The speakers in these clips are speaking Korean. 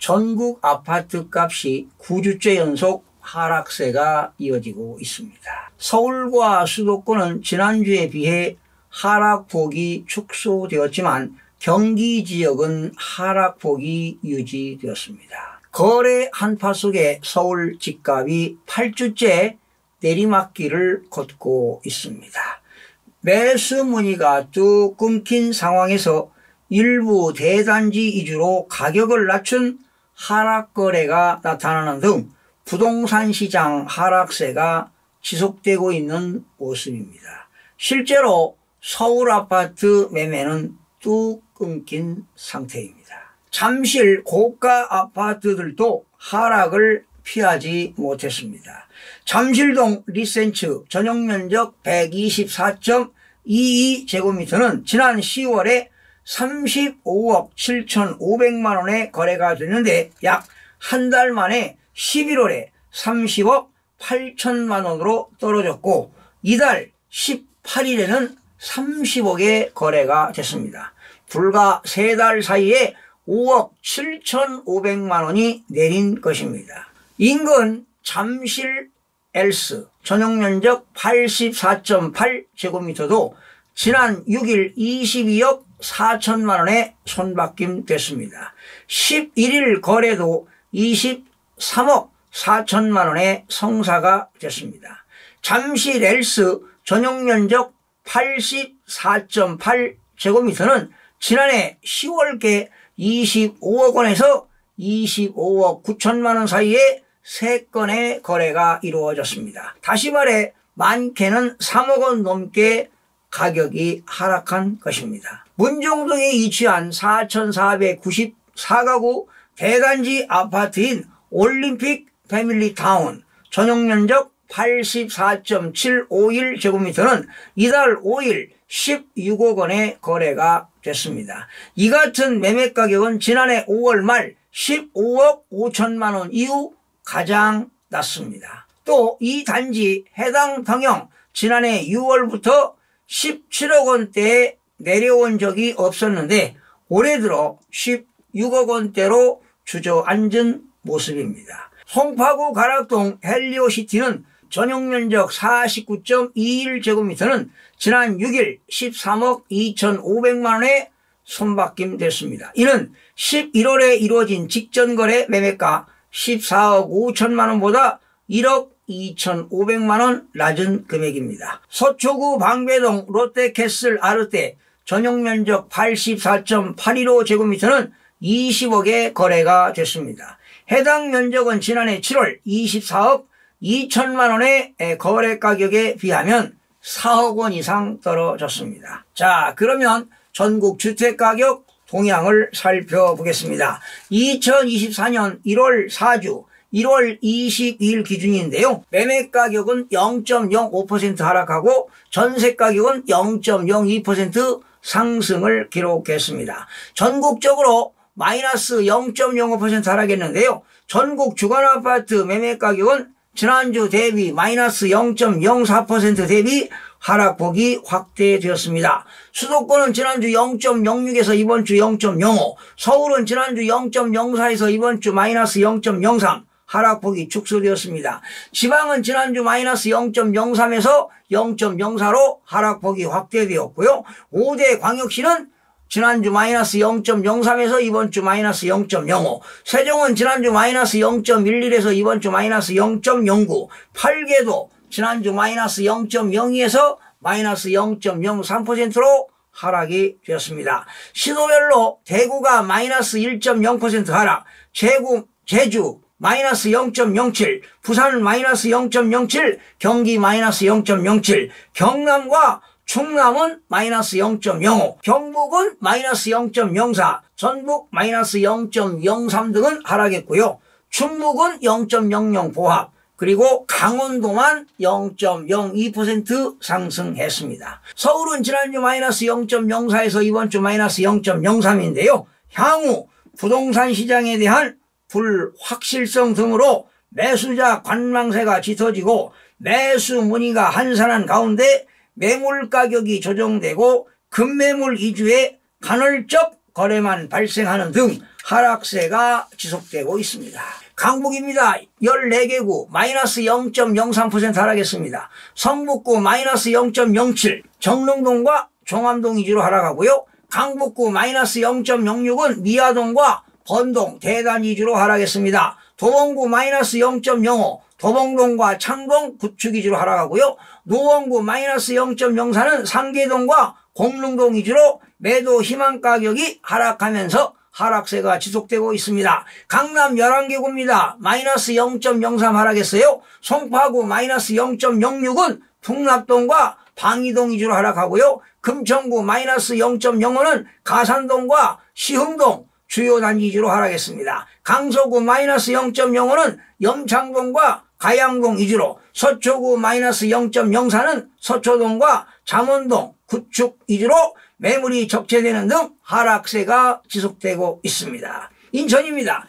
전국 아파트 값이 9주째 연속 하락세가 이어지고 있습니다. 서울과 수도권은 지난주에 비해 하락폭이 축소되었지만 경기 지역은 하락폭이 유지되었습니다. 거래 한파 속에 서울 집값이 8주째 내리막길을 걷고 있습니다. 매수 문의가 뚝 끊긴 상황에서 일부 대단지 위주로 가격을 낮춘 하락 거래가 나타나는 등 부동산 시장 하락세가 지속되고 있는 모습입니다. 실제로 서울 아파트 매매는 뚝 끊긴 상태입니다. 잠실 고가 아파트들도 하락을 피하지 못했습니다. 잠실동 리센츠 전용면적 124.22제곱미터는 지난 10월에 35억 7,500만 원에 거래가 됐는데 약 한 달 만에 11월에 30억 8천만 원으로 떨어졌고 이달 18일에는 30억에 거래가 됐습니다. 불과 3달 사이에 5억 7,500만 원이 내린 것입니다. 인근 잠실 엘스 전용면적 84.8제곱미터도 지난 6일 22억 4천만 원에 손바뀜됐습니다. 11일 거래도 23억 4천만 원에 성사가 됐습니다. 잠실 엘스 전용면적 84.8제곱미터는 지난해 10월께 25억 원에서 25억 9천만 원 사이에 3건의 거래가 이루어졌습니다. 다시 말해 많게는 3억 원 넘게 가격이 하락한 것입니다. 문정동에 위치한 4,494가구 대단지 아파트인 올림픽 패밀리타운 전용면적 84.751제곱미터는 이달 5일 16억 원의 거래가 됐습니다. 이 같은 매매 가격은 지난해 5월 말 15억 5천만 원 이후 가장 낮습니다. 또 이 단지 해당 평형 지난해 6월부터 17억 원대에 내려온 적이 없었는데 올해 들어 16억 원대로 주저앉은 모습입니다. 송파구 가락동 헬리오시티는 전용면적 49.21제곱미터는 지난 6일 13억 2,500만 원에 손바뀜됐습니다. 이는 11월에 이루어진 직전거래 매매가 14억 5천만 원보다 1억 2,500만 원 낮은 금액입니다. 서초구 방배동 롯데캐슬 아르떼 전용면적 84.815제곱미터는 20억에 거래가 됐습니다. 해당 면적은 지난해 7월 24억 2천만 원의 거래 가격에 비하면 4억 원 이상 떨어졌습니다. 자, 그러면 전국 주택가격 동향을 살펴보겠습니다. 2024년 1월 4주 1월 22일 기준인데요. 매매 가격은 0.05% 하락하고 전세 가격은 0.02% 상승을 기록했습니다. 전국적으로 마이너스 0.05% 하락했는데요. 전국 주거아파트 매매 가격은 지난주 대비 마이너스 0.04% 대비 하락폭이 확대되었습니다. 수도권은 지난주 0.06에서 이번주 0.05, 서울은 지난주 0.04에서 이번주 마이너스 0.03, 하락폭이 축소되었습니다. 지방은 지난주 마이너스 0.03에서 0.04로 하락폭이 확대되었고요. 5대 광역시는 지난주 마이너스 0.03에서 이번주 마이너스 0.05, 세종은 지난주 마이너스 0.11에서 이번주 마이너스 0.09, 8개도 지난주 마이너스 0.02에서 마이너스 0.03%로 하락이 되었습니다. 시도별로 대구가 마이너스 1.0% 하락, 제주 마이너스 0.07, 부산 마이너스 0.07, 경기 마이너스 0.07, 경남과 충남은 마이너스 0.05, 경북은 마이너스 0.04, 전북 마이너스 0.03 등은 하락했고요. 충북은 0.00 보합, 그리고 강원도만 0.02% 상승했습니다. 서울은 지난주 마이너스 0.04에서 이번주 마이너스 0.03인데요. 향후 부동산 시장에 대한 불확실성 등으로 매수자 관망세가 짙어지고 매수 문의가 한산한 가운데 매물 가격이 조정되고 급매물 위주의 간헐적 거래만 발생하는 등 하락세가 지속되고 있습니다. 강북입니다. 14개구 마이너스 0.03% 하락했습니다. 성북구 마이너스 0.07, 정릉동과 종암동 위주로 하락하고요. 강북구 마이너스 0.06은 미아동과 번동, 대단 위주로 하락했습니다. 도봉구 마이너스 0.05, 도봉동과 창동, 구축 위주로 하락하고요. 노원구 마이너스 0.04는 상계동과 공릉동 위주로 매도 희망 가격이 하락하면서 하락세가 지속되고 있습니다. 강남 11개구입니다. 마이너스 0.03 하락했어요. 송파구 마이너스 0.06은 풍납동과 방이동 위주로 하락하고요. 금천구 마이너스 0.05는 가산동과 시흥동 주요 단지 위주로 하락했습니다. 강서구 마이너스 0.05는 염창동과 가양동 위주로, 서초구 마이너스 0.04는 서초동과 잠원동, 구축 위주로 매물이 적재되는 등 하락세가 지속되고 있습니다. 인천입니다.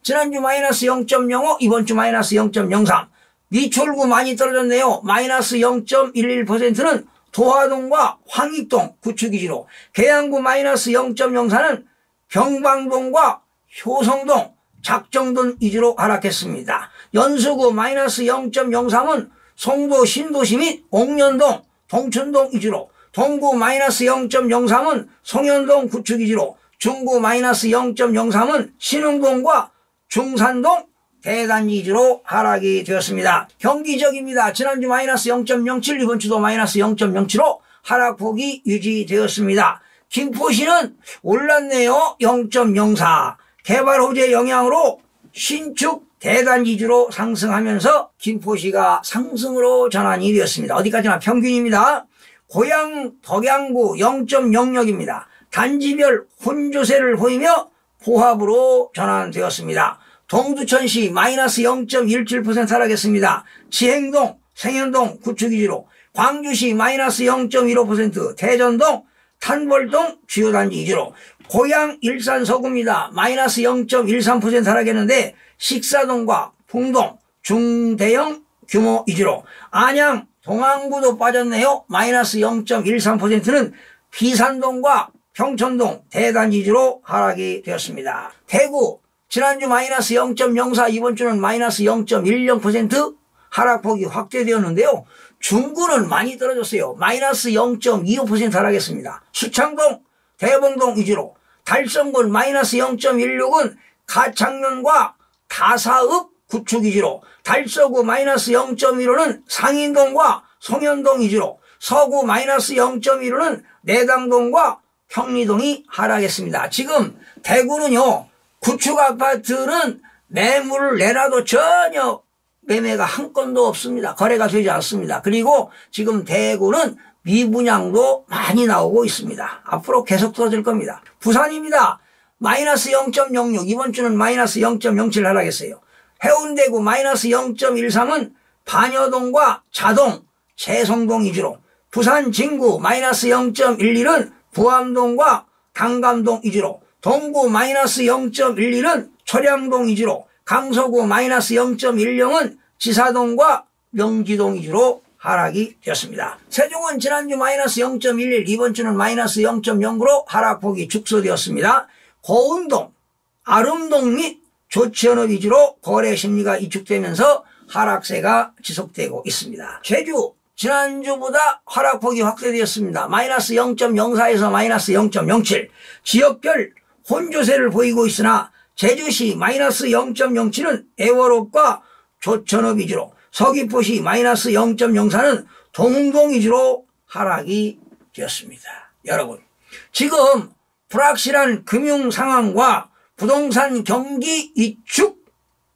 지난주 마이너스 0.05, 이번주 마이너스 0.03. 미추홀구 많이 떨어졌네요. 마이너스 0.11%는 도화동과 황익동, 구축 위주로, 계양구 마이너스 0.04는 병방동과 효성동, 작정동 위주로 하락했습니다. 연수구 마이너스 0.03은 송도 신도시 및 옥년동, 동춘동 위주로, 동구 마이너스 0.03은 송현동 구축 위주로, 중구 마이너스 0.03은 신흥동과 중산동 대단지 위주로 하락이 되었습니다. 경기적입니다. 지난주 마이너스 0.07, 이번 주도 마이너스 0.07로 하락폭이 유지되었습니다. 김포시는 올랐네요. 0.04. 개발 호재 영향으로 신축 대단지 위주로 상승하면서 김포시가 상승으로 전환이 되었습니다. 어디까지나 평균입니다. 고양 덕양구 0.06입니다. 단지별 혼조세를 보이며 보합으로 전환되었습니다. 동두천시 마이너스 0.17% 하락했습니다. 지행동, 생현동, 구축 위주로, 광주시 마이너스 0.15%, 대전동, 탄벌동 주요 단지 위주로, 고양 일산 서구입니다. 마이너스 0.13% 하락했는데 식사동과 풍동, 중대형 규모 위주로, 안양 동안구도 빠졌네요. 마이너스 0.13%는 비산동과 평촌동 대단지 위주로 하락이 되었습니다. 대구 지난주 마이너스 0.04, 이번 주는 마이너스 0.10% 하락폭이 확대되었는데요. 중구는 많이 떨어졌어요. 마이너스 0.25% 하락했습니다. 수창동, 대봉동 위주로, 달성군 마이너스 0.16은 가창면과 다사읍 구축 위주로, 달서구 마이너스 0.15는 상인동과 송현동 위주로, 서구 마이너스 0.15는 내당동과 평리동이 하락했습니다. 지금 대구는요, 구축 아파트는 매물을 내놔도 전혀 매매가 한 건도 없습니다. 거래가 되지 않습니다. 그리고 지금 대구는 미분양도 많이 나오고 있습니다. 앞으로 계속 떨어질 겁니다. 부산입니다. 마이너스 0.06, 이번 주는 마이너스 0.07 하락했어요. 해운대구 마이너스 0.13은 반여동과 자동, 재성동 위주로, 부산 진구 마이너스 0.11은 부암동과 강감동 위주로, 동구 마이너스 0.11은 초량동 위주로, 강서구 마이너스 0.10은 지사동과 명지동 위주로 하락이 되었습니다. 세종은 지난주 마이너스 0.11, 이번 주는 마이너스 0.09로 하락폭이 축소되었습니다. 고운동, 아름동 및 조치현업 위주로 거래 심리가 위축되면서 하락세가 지속되고 있습니다. 제주 지난주보다 하락폭이 확대되었습니다. 마이너스 0.04에서 마이너스 0.07, 지역별 혼조세를 보이고 있으나 제주시 마이너스 0.07은 애월읍과 조천읍 위주로, 서귀포시 마이너스 0.04는 동흥동 위주로 하락이 되었습니다. 여러분, 지금 불확실한 금융 상황과 부동산 경기 위축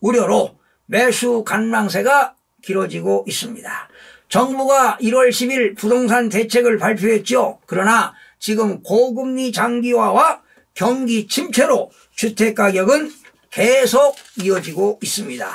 우려로 매수 관망세가 길어지고 있습니다. 정부가 1월 10일 부동산 대책을 발표했죠. 그러나 지금 고금리 장기화와 경기 침체로 주택가격은 계속 이어지고 있습니다.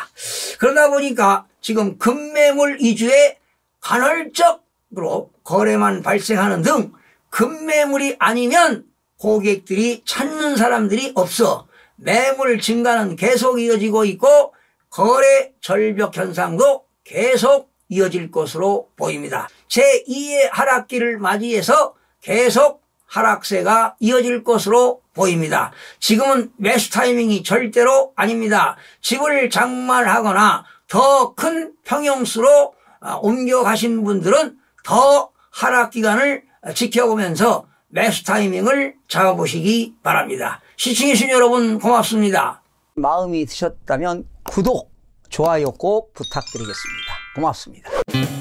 그러다 보니까 지금 급매물 위주의 간헐적으로 거래만 발생하는 등 급매물이 아니면 고객들이 찾는 사람들이 없어 매물 증가는 계속 이어지고 있고 거래 절벽 현상도 계속 이어질 것으로 보입니다. 제2의 하락기를 맞이해서 계속 하락세가 이어질 것으로 보입니다. 지금은 매수 타이밍이 절대로 아닙니다. 집을 장만하거나 더 큰 평형수로 옮겨가신 분들은 더 하락 기간을 지켜보면서 매수 타이밍을 잡아보시기 바랍니다. 시청해주신 여러분 고맙습니다. 마음이 드셨다면 구독, 좋아요 꼭 부탁드리겠습니다. 고맙습니다.